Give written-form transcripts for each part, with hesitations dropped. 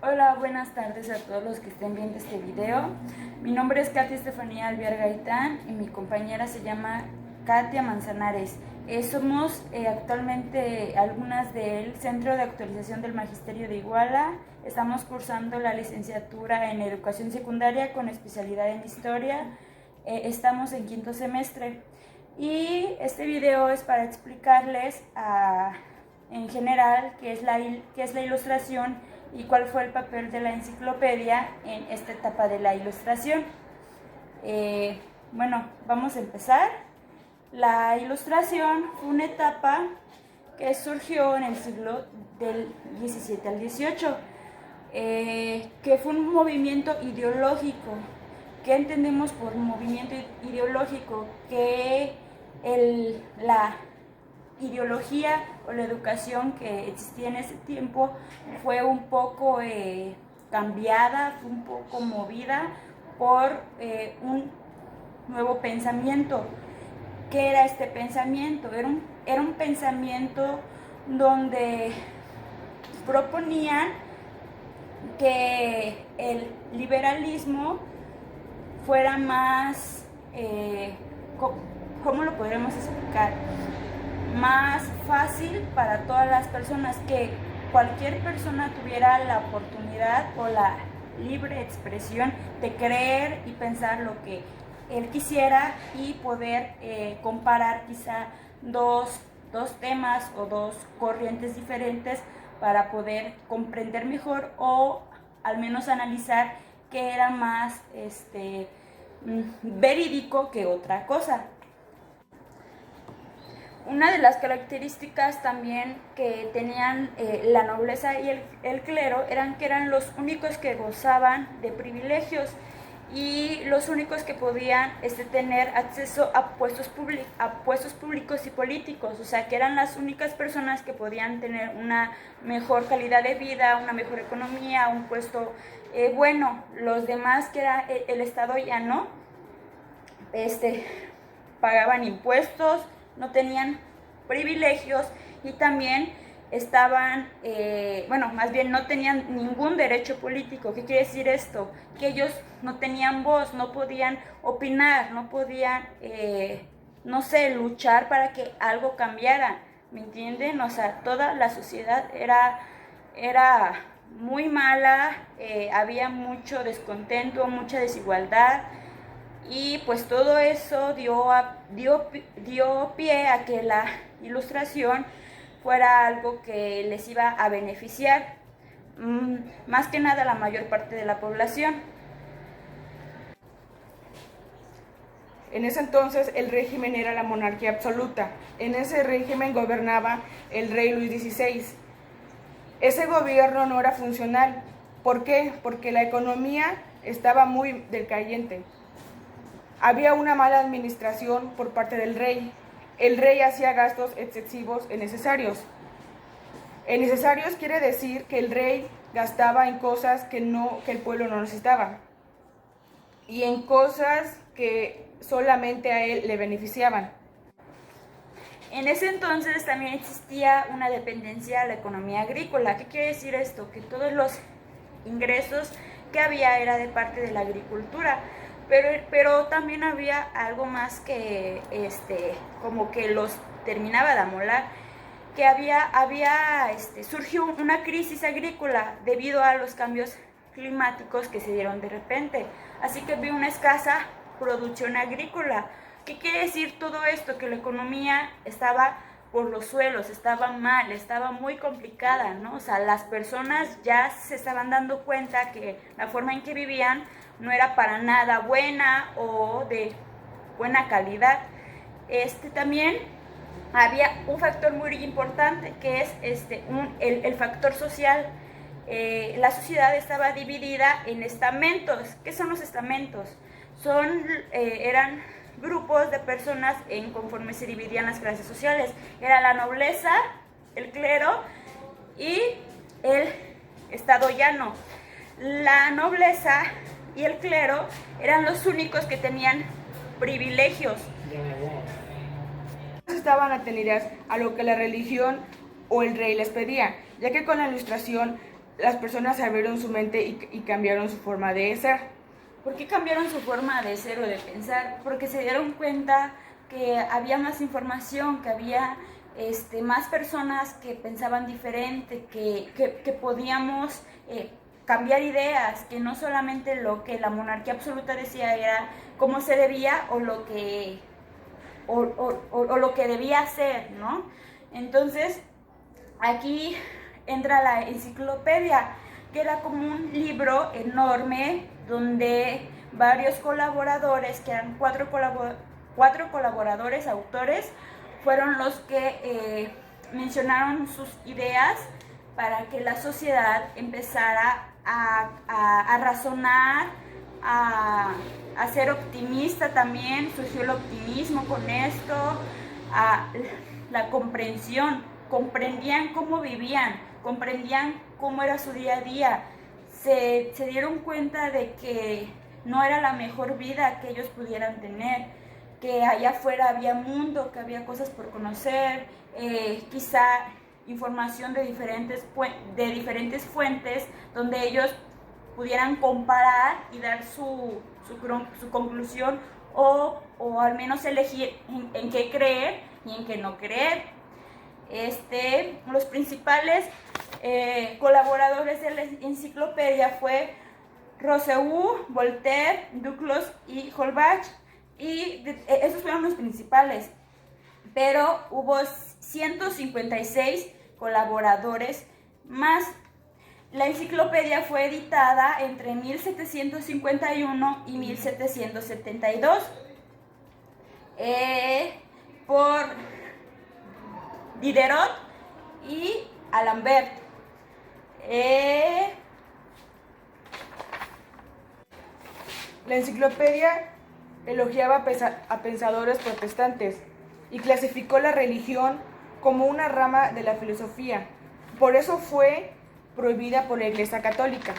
Hola, buenas tardes a todos los que estén viendo este video. Mi nombre es Katia Estefanía Alviar Gaitán y mi compañera se llama Katia Manzanares. Somos actualmente alumnas del Centro de Actualización del Magisterio de Iguala. Estamos cursando la licenciatura en Educación Secundaria con especialidad en Historia. Estamos en quinto semestre y este video es para explicarles en general qué es la ilustración y cuál fue el papel de la enciclopedia en esta etapa de la ilustración. Bueno, vamos a empezar. La ilustración fue una etapa que surgió en el siglo del 17 al 18, que fue un movimiento ideológico. ¿Qué entendemos por movimiento ideológico? Que la ideología o la educación que existía en ese tiempo fue un poco cambiada, fue un poco movida por un nuevo pensamiento. ¿Qué era este pensamiento? Era un pensamiento donde proponían que el liberalismo fuera más, ¿cómo lo podremos explicar? Más fácil para todas las personas, que cualquier persona tuviera la oportunidad o la libre expresión de creer y pensar lo que él quisiera y poder comparar quizá dos temas o dos corrientes diferentes para poder comprender mejor o al menos analizar qué era más verídico que otra cosa. Una de las características también que tenían la nobleza y el clero eran que eran los únicos que gozaban de privilegios y los únicos que podían tener acceso a puestos públicos y políticos, o sea que eran las únicas personas que podían tener una mejor calidad de vida, una mejor economía, un puesto bueno. Los demás, que era el Estado llano, pagaban impuestos, no tenían privilegios y también estaban, más bien no tenían ningún derecho político. ¿Qué quiere decir esto? Que ellos no tenían voz, no podían opinar, no podían, luchar para que algo cambiara, ¿me entienden? O sea, toda la sociedad era muy mala, había mucho descontento, mucha desigualdad. Y pues todo eso dio pie a que la ilustración fuera algo que les iba a beneficiar, más que nada a la mayor parte de la población. En ese entonces el régimen era la monarquía absoluta. En ese régimen gobernaba el rey Luis XVI. Ese gobierno no era funcional. ¿Por qué? Porque la economía estaba muy decayente. Había una mala administración por parte del rey. El rey hacía gastos excesivos innecesarios. Innecesarios quiere decir que el rey gastaba en cosas que el pueblo no necesitaba y en cosas que solamente a él le beneficiaban. En ese entonces también existía una dependencia a la economía agrícola. ¿Qué quiere decir esto? Que todos los ingresos que había era de parte de la agricultura. Pero también había algo más que como que los terminaba de amolar, que surgió una crisis agrícola debido a los cambios climáticos que se dieron de repente, así que había una escasa producción agrícola. ¿Qué quiere decir todo esto? Que la economía estaba por los suelos, estaba mal, estaba muy complicada, ¿no? O sea, las personas ya se estaban dando cuenta que la forma en que vivían no era para nada buena o de buena calidad. También había un factor muy importante, que es el factor social. La sociedad estaba dividida en estamentos. ¿Qué son los estamentos? Eran grupos de personas conforme se dividían las clases sociales. Era la nobleza, el clero y el Estado llano. La nobleza y el clero eran los únicos que tenían privilegios. Estaban atendidas a lo que la religión o el rey les pedía, ya que con la ilustración las personas abrieron su mente y cambiaron su forma de ser. ¿Por qué cambiaron su forma de ser o de pensar? Porque se dieron cuenta que había más información, que había más personas que pensaban diferente, que podíamos cambiar ideas, que no solamente lo que la monarquía absoluta decía era cómo se debía o lo que, o lo que debía ser, ¿no? Entonces, aquí entra la enciclopedia, que era como un libro enorme donde varios colaboradores, que eran cuatro colaboradores, autores, fueron los que mencionaron sus ideas para que la sociedad empezara a razonar, a ser optimista también. Surgió el optimismo con esto, la comprensión, comprendían cómo vivían, comprendían cómo era su día a día, se dieron cuenta de que no era la mejor vida que ellos pudieran tener, que allá afuera había mundo, que había cosas por conocer, quizá información de diferentes fuentes donde ellos pudieran comparar y dar su conclusión o al menos elegir en qué creer y en qué no creer. Los principales colaboradores de la enciclopedia fue Rousseau, Voltaire, Duclos y Holbach, y esos fueron los principales, pero hubo 156 colaboradores más. La enciclopedia fue editada entre 1751 y 1772 por Diderot y Alembert. La enciclopedia elogiaba a pensadores protestantes y clasificó la religión como una rama de la filosofía. Por eso fue prohibida por la Iglesia Católica.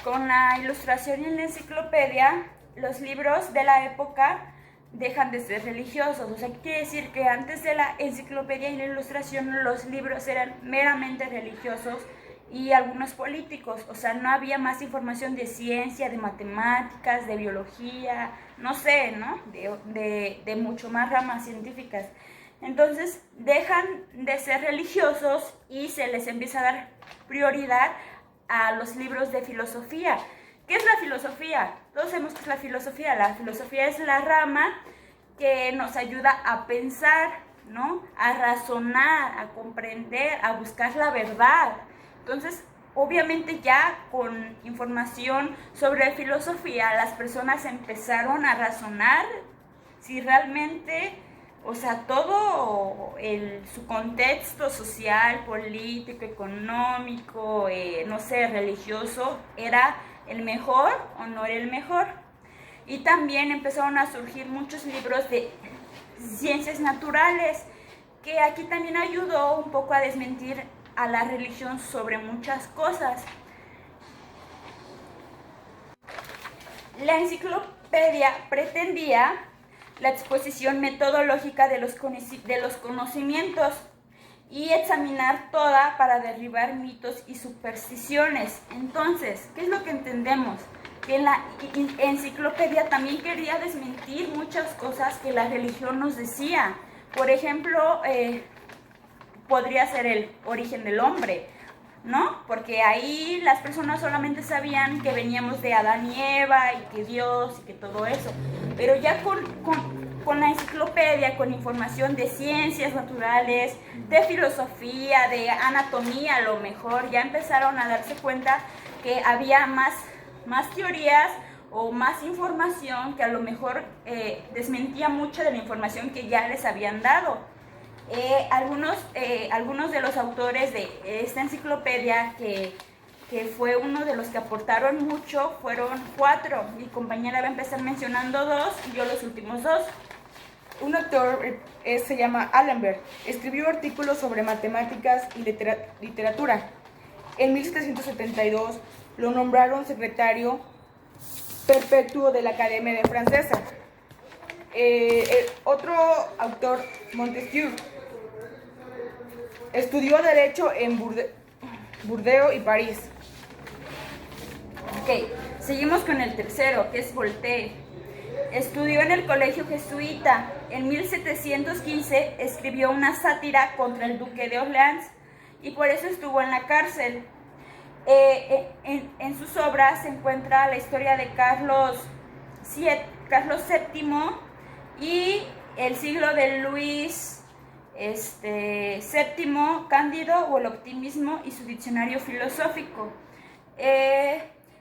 Con la ilustración en la enciclopedia, los libros de la época dejan de ser religiosos. O sea, quiere decir que antes de la enciclopedia y la ilustración los libros eran meramente religiosos y algunos políticos. O sea, no había más información de ciencia, de matemáticas, de biología, no sé, ¿no? De mucho más ramas científicas. Entonces dejan de ser religiosos y se les empieza a dar prioridad a los libros de filosofía. ¿Qué es la filosofía? Todos sabemos que es la filosofía. La filosofía es la rama que nos ayuda a pensar, ¿no? A razonar, a comprender, a buscar la verdad. Entonces, obviamente ya con información sobre filosofía, las personas empezaron a razonar si realmente, o sea, todo su contexto social, político, económico, no sé, religioso, era el mejor o no era el mejor. Y también empezaron a surgir muchos libros de ciencias naturales, que aquí también ayudó un poco a desmentir a la religión sobre muchas cosas. La enciclopedia pretendía la exposición metodológica de los conocimientos y examinar toda para derribar mitos y supersticiones. Entonces, ¿qué es lo que entendemos? Que en la enciclopedia también quería desmentir muchas cosas que la religión nos decía. Por ejemplo, podría ser el origen del hombre, ¿no? Porque ahí las personas solamente sabían que veníamos de Adán y Eva y que Dios y que todo eso. Pero ya con la enciclopedia, con información de ciencias naturales, de filosofía, de anatomía a lo mejor, ya empezaron a darse cuenta que había más teorías o más información que a lo mejor desmentía mucha de la información que ya les habían dado. Algunos de los autores de esta enciclopedia que fue uno de los que aportaron mucho fueron 4. Mi compañera va a empezar mencionando 2 y yo los últimos 2. Un autor se llama Alembert. Escribió artículos sobre matemáticas y literatura. En 1772 lo nombraron secretario perpetuo de la Academia Francesa. Otro autor, Montesquieu, Estudió Derecho en Burdeos y París. Ok, seguimos con el tercero, que es Voltaire. Estudió en el colegio jesuita. En 1715 escribió una sátira contra el duque de Orleans y por eso estuvo en la cárcel. En sus obras se encuentra la historia de Carlos VII y el siglo de Luis VII, Cándido o el optimismo y su diccionario filosófico.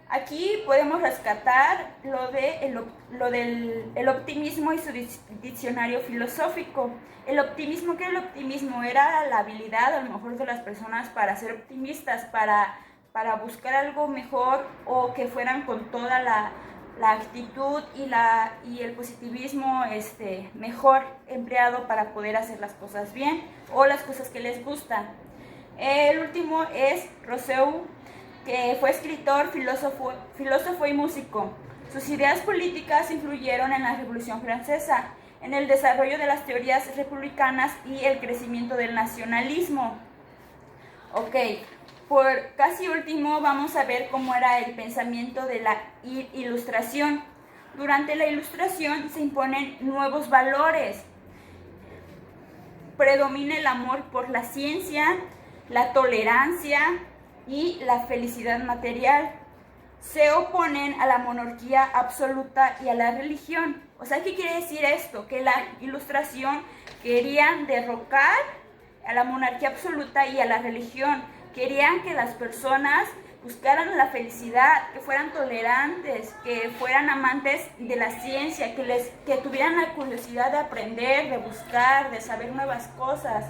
Aquí podemos rescatar lo del optimismo y su diccionario filosófico. El optimismo, ¿qué es el optimismo? Era la habilidad a lo mejor de las personas para ser optimistas, para buscar algo mejor o que fueran con toda la actitud y el positivismo mejor empleado para poder hacer las cosas bien o las cosas que les gustan. El último es Rousseau, que fue escritor, filósofo y músico. Sus ideas políticas influyeron en la Revolución Francesa, en el desarrollo de las teorías republicanas y el crecimiento del nacionalismo. Ok, por casi último vamos a ver cómo era el pensamiento de la Ilustración. Durante la Ilustración se imponen nuevos valores. Predomina el amor por la ciencia, la tolerancia y la felicidad material. Se oponen a la monarquía absoluta y a la religión. O sea, ¿qué quiere decir esto? Que la Ilustración querían derrocar a la monarquía absoluta y a la religión. Querían que las personas buscaran la felicidad, que fueran tolerantes, que fueran amantes de la ciencia, que tuvieran la curiosidad de aprender, de buscar, de saber nuevas cosas.